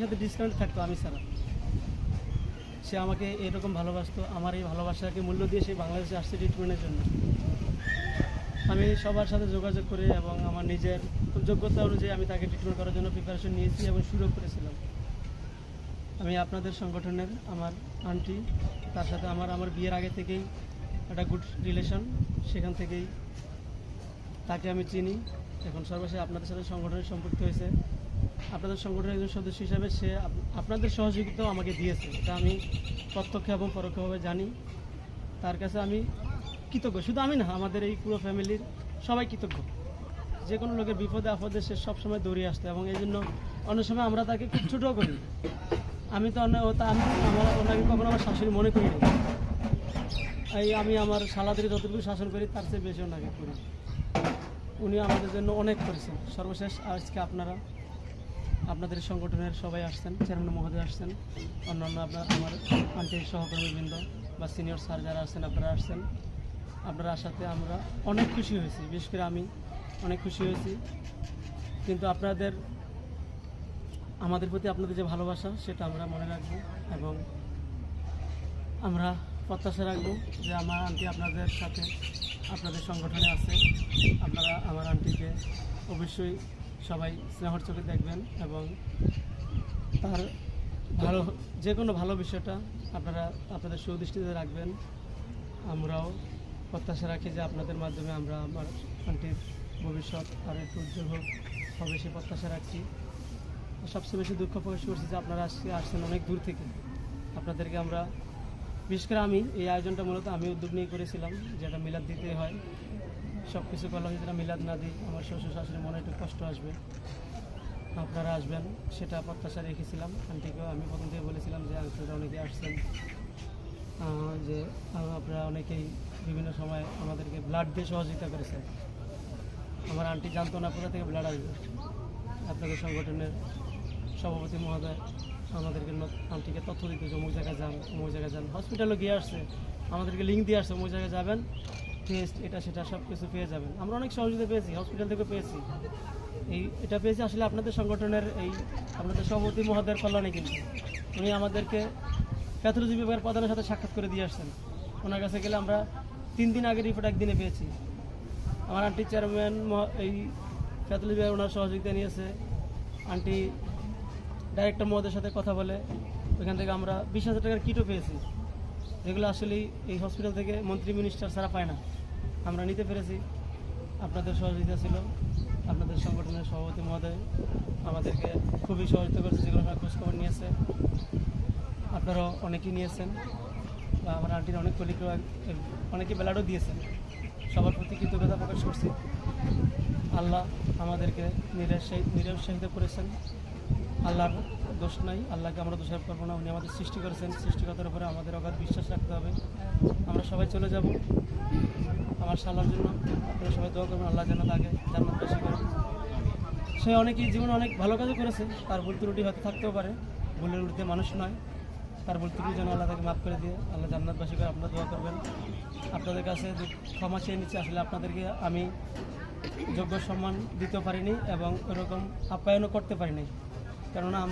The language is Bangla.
সাথে ডিসকাউন্ট থাকতো আমি ছাড়া। সে আমাকে এরকম ভালোবাসতো, আমার এই ভালোবাসাকে মূল্য দিয়ে সে বাংলাদেশে আসছে ট্রিটমেন্টের জন্য। আমি সবার সাথে যোগাযোগ করে এবং আমার নিজের যোগ্যতা অনুযায়ী আমি তাকে ট্রিটমেন্ট করার জন্য প্রিপারেশন নিয়েছি এবং শুরু করেছিলাম। আমি আপনাদের সংগঠনের আমার আন্টি, তার সাথে আমার বিয়ের আগে থেকেই একটা গুড রিলেশন, সেখান থেকেই তাকে আমি চিনি। এখন সর্বশেষ আপনাদের সাথে সংগঠনের সম্পৃক্ত হয়েছে। আপনাদের সংগঠনের একজন সদস্য হিসাবে সে আপনাদের সহযোগিতাও আমাকে দিয়েছে, এটা আমি প্রত্যক্ষ এবং পরোক্ষভাবে জানি। তার কাছে আমি কৃতজ্ঞ, শুধু আমি না, আমাদের এই পুরো ফ্যামিলির সবাই কৃতজ্ঞ। যে কোনো লোকের বিপদে আপদে সে সবসময় দৌড়িয়ে আসতো এবং এই জন্য অনেক সময় আমরা তাকে খুব ছোটও করি। আমি তো ওনাকে কখনো আমার শাশুড়ি মনে করি না। আমি আমার শালাদের যতটুকু শাসন করি তার চেয়ে বেশি ওনাকে করি। উনি আমাদের জন্য অনেক করেছেন। সর্বশেষ আজকে আপনাদের সংগঠনের সবাই আসছেন, চেয়ারম্যান মহোদয় আসছেন, অন্যান্য আমার আন্টির সহকর্মীবৃন্দ বা সিনিয়র স্যার যারা আসছেন, আপনারা আসছেন। আপনারা আসাতে আমরা অনেক খুশি হয়েছি, বিশেষ করে আমি অনেক খুশি হয়েছি। কিন্তু আমাদের প্রতি আপনাদের যে ভালোবাসা সেটা আমরা মনে রাখবো এবং আমরা প্রত্যাশা রাখবো যে আমার আন্টি আপনাদের সাথে, আপনাদের সংগঠনে আছে। আপনারা আমার আন্টিকে অবশ্যই সবাই স্নেহর চোখে দেখবেন এবং তার যে কোনো ভালো বিষয়টা আপনারা আপনাদের সুদৃষ্টিতে রাখবেন। আমরাও প্রত্যাশা রাখি যে আপনাদের মাধ্যমে আমরা আমার আন্টির ভবিষ্যৎ আর একটু উজ্জ্বল হবে সে প্রত্যাশা রাখছি। সবচেয়ে বেশি দুঃখ প্রকাশ করছি যে আপনারা আসছেন অনেক দূর থেকে। আপনাদেরকে আমরা, বিশেষ করে আমি এই আয়োজনটা মূলত আমি উদ্যোগ নিয়ে করেছিলাম, যেটা মিলাদ দিতে হয়। সব কিছু করলাম, যেটা মিলাদ না দিই আমার শ্বশুর শাশুড়ি মনে একটু কষ্ট আসবে। আপনারা আসবেন সেটা প্রত্যাশা রেখেছিলাম। আন্টিকেও আমি প্রথম থেকে বলেছিলাম যে আপনারা অনেকে আসছেন, যে আপনারা অনেকেই বিভিন্ন সময় আমাদেরকে ব্লাড দিয়ে সহযোগিতা করেছেন। আমার আন্টি জানতো না কোথা থেকে ব্লাড আসবে। আপনাদের সংগঠনের সভাপতি মহোদয় আমাদেরকে আন্টিকে তথ্য দিতে যে অমুক জায়গায় যান, হসপিটালে গিয়ে আসছে, আমাদেরকে লিঙ্ক দিয়ে আসছে, অমুক জায়গায় যাবেন, টেস্ট এটা সেটা সব কিছু পেয়ে যাবেন। আমরা অনেক সহযোগিতা পেয়েছি, হসপিটাল থেকে পেয়েছি। এটা পেয়েছি আসলে আপনাদের সংগঠনের আপনাদের সভাপতি মহোদয়ের কল্যাণে। কিন্তু উনি আমাদেরকে প্যাথোলজি বিভাগের প্রধানের সাথে সাক্ষাৎ করে দিয়ে আসছেন। ওনার কাছে গেলে আমরা 3 দিন আগের রিপোর্ট একদিনে পেয়েছি। আমার আন্টি চেয়ারম্যান এই প্যাথোলজি বিভাগে ওনার সহযোগিতা নিয়েছে। আন্টি ডাইরেক্টর মহোদয়ের সাথে কথা বলে ওইখান থেকে আমরা 20,000 টাকার কিটও পেয়েছি, যেগুলো আসলে এই হসপিটাল থেকে মন্ত্রী মিনিস্টার ছাড়া পায় না। আমরা নিতে পেরেছি, আপনাদের সহযোগিতা ছিল। আপনাদের সংগঠনের সভাপতি মহোদয় আমাদেরকে খুবই সহযোগিতা করেছে, যেগুলো আমরা খোঁজখবর নিয়েছে। আপনারাও অনেকেই নিয়েছেন বা আমার আন্টির অনেক কলিগরা অনেকে ব্লাডও দিয়েছেন। সবার প্রতি কৃতজ্ঞতা প্রকাশ করছি। আল্লাহ আমাদেরকে নিরুৎসাহিত করেছেন। আল্লাহর দোষ নাই, আল্লাহকে আমরা দোষারোপ করবো না। উনি আমাদের সৃষ্টি করেছেন, সৃষ্টিকতার উপরে আমাদের অগাধ বিশ্বাস রাখতে হবে। আমরা সবাই চলে যাব আমার শালার জন্য। আপনারা সবাই দোয়া করবেন আল্লাহ যেন তাকে জান্নাতবাসী করেন। সে অনেকেই জীবনে অনেক ভালো কাজও করেছে, তার ভুল ত্রুটি হয়তো থাকতেও পারে, ভুলের ঊর্ধ্বে মানুষ নয়। তার ভুল ত্রুটির জন্য আল্লাহ তাকে মাফ করে দিয়ে আল্লাহ জান্নাতবাসী করে। আপনারা দোয়া করবেন। আপনাদের কাছে ক্ষমা চেয়ে নিচ্ছি, আসলে আপনাদেরকে আমি যোগ্য সম্মান দিতে পারিনি এবং ওরকম আপ্যায়নও করতে পারিনি, কেননা আমরা